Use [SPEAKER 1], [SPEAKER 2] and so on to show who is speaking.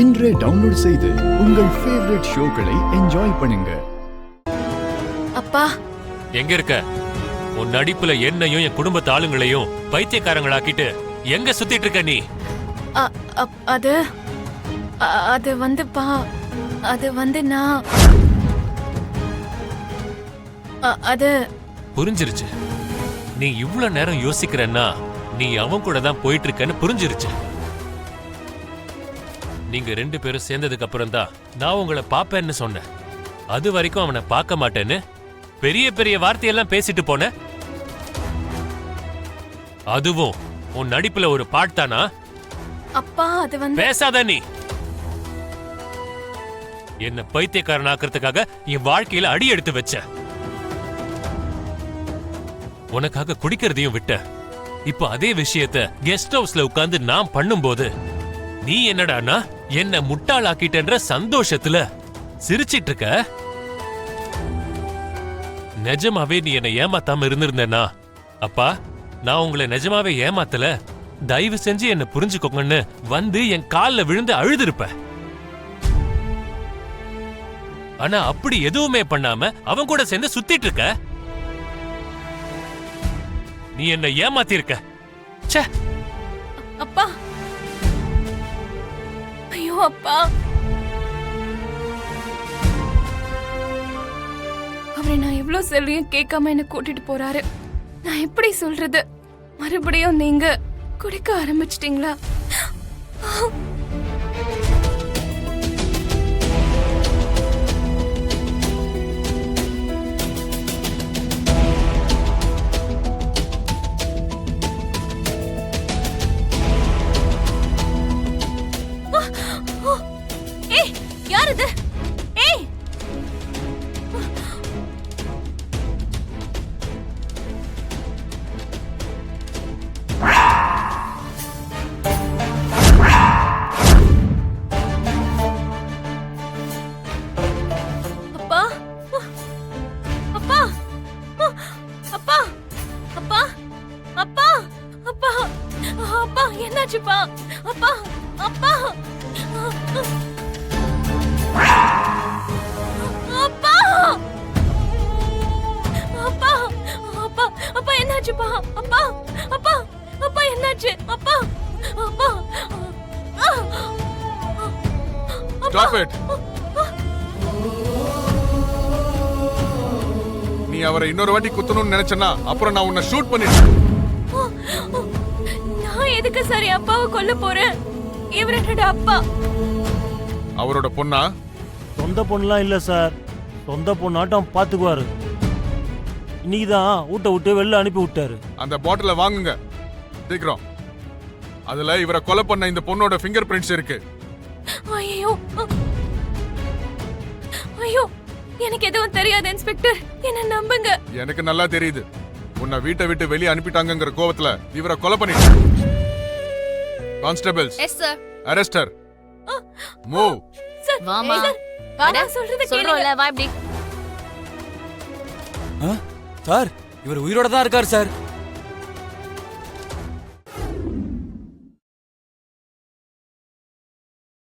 [SPEAKER 1] இன்றே டவுன்லோட் செய்து உங்கள் ஃபேவரட் ஷோக்களை என்ஜாய் பண்ணுங்க.
[SPEAKER 2] அப்பா
[SPEAKER 3] எங்க இருக்க? உன் நடிப்புல என்னையும் என் குடும்பத்து ஆளுங்களையும் பைத்தியக்காரங்களாக்கிட்டு எங்க சுத்திட்டு இருக்க நீ?
[SPEAKER 2] அது வந்துப்பா, அது வந்து நான் அது
[SPEAKER 3] புரிஞ்சிருச்சு. நீ இவ்வளவு நேரம் யோசிக்கிறன்னா நீ அவன் கூட தான் போயிட்டு இருக்கன்னு புரிஞ்சிருச்சு. நீங்க 2 பேரும் சேர்ந்ததுக்கு அப்புறம் தான் நான் உங்களை பாப்பேன்னு சொன்னேன். அது வரைக்கும் அவனை பார்க்க மாட்டேன்னு பெரிய பெரிய வார்த்தையெல்லாம் பேசிட்டு போன. அதுவும் உன் நடிப்புல ஒரு பாட்டானா?
[SPEAKER 2] அப்பா அது வந்து
[SPEAKER 3] பேசாத நீ. என்ன பைத்தியக்காரன் ஆக்கிறதுக்காக என் வாழ்க்கையில அடி எடுத்து வச்ச. உனக்காக குடிக்கிறதையும் விட்ட. இப்ப அதே விஷயத்த கெஸ்ட் ஹவுஸ்ல உட்கார்ந்து நான் பண்ணும்போது நீ என்னடானா என்ன முட்டாளாக்கிட்டன்ற சந்தோஷத்துல சிரிச்சிட்டு இருக்க. நிஜமாவே நீ என்ன ஏமாத்தாம இருந்திருந்தேனா? அப்பா, நான் உங்களை நிஜமாவே ஏமாத்தல, தயவு செஞ்சு என்ன புரிஞ்சுக்கோங்கன்னு வந்து என் கால்ல விழுந்து அழுதுருப்ப. ஆனா அப்படி எதுவுமே பண்ணாம அவன் கூட சேர்ந்து சுத்திட்டு இருக்க. நீ என்ன ஏமாத்திருக்க. ச்சே.
[SPEAKER 2] அப்பா, ஐயோ அப்பா, அவரை நான் எவ்வளவு சொல்லியும் கேட்காம என்ன கூட்டிட்டு போறாரு. நான் எப்படி சொல்றது? மறுபடியும் நீங்க குடிக்க ஆரம்பிச்சிட்டீங்களா? ஏய், யார் இது? ஏய், அப்பா, அப்பா, அப்பா, அப்பா, அப்பா, அப்பா, அப்பா, என்னாச்சுப்பா? அப்பா, அப்பா, அப்பா, அப்பா, அப்பா, அப்பா, என்னாச்சுப்பா? அப்பா, அப்பா, அப்பா, என்னாச்சு? அப்பா, அப்பா,
[SPEAKER 4] Stop it. நீ அவரை இன்னொரு வாட்டி குத்தணும்னு நினைச்சனா அப்புறம் நான் உன்னை ஷூட் பண்ணிடுவேன்.
[SPEAKER 2] நான் எதுக்கு சரி அப்பாவை கொல்ல போறேன்? இவர் என்னோட அப்பா.
[SPEAKER 4] அவரோட பொண்ணா?
[SPEAKER 5] சொந்த பொண்ணுலாம் இல்ல சார், சொந்த பொண்ணாட்டம் பாத்துக்குவாரு. இன்னைக்கு தான் வீட்டை விட்டு வெளில அனுப்பி விட்டாரு.
[SPEAKER 4] அந்த பாட்டில வாங்குங்க சீக்கிரம். அதுல இவரை கொலை பண்ண இந்த பொண்ணோட ஃபிங்கர் பிரிண்ட்ஸ் இருக்கு.
[SPEAKER 2] ஐயோ, ஐயோ, எனக்கு எதுவும் தெரியாது இன்ஸ்பெக்டர், என்ன நம்புங்க.
[SPEAKER 4] எனக்கு நல்லா தெரியுது. உன்னை வீட்டை விட்டு வெளியே அனுப்பிட்டாங்கங்கிற கோவத்துல இவரை கொலை பண்ணிட்டாங்க. Constables,
[SPEAKER 6] yes sir.
[SPEAKER 4] Arrest her. Move.
[SPEAKER 2] Sir,
[SPEAKER 6] வாமா.
[SPEAKER 2] நான் சொல்றத
[SPEAKER 6] சொல்றோம்ல,
[SPEAKER 2] கேளுங்க.
[SPEAKER 6] வா இப்படி.
[SPEAKER 7] சார், இவர் உயிரோட தான் இருக்கார் சார்.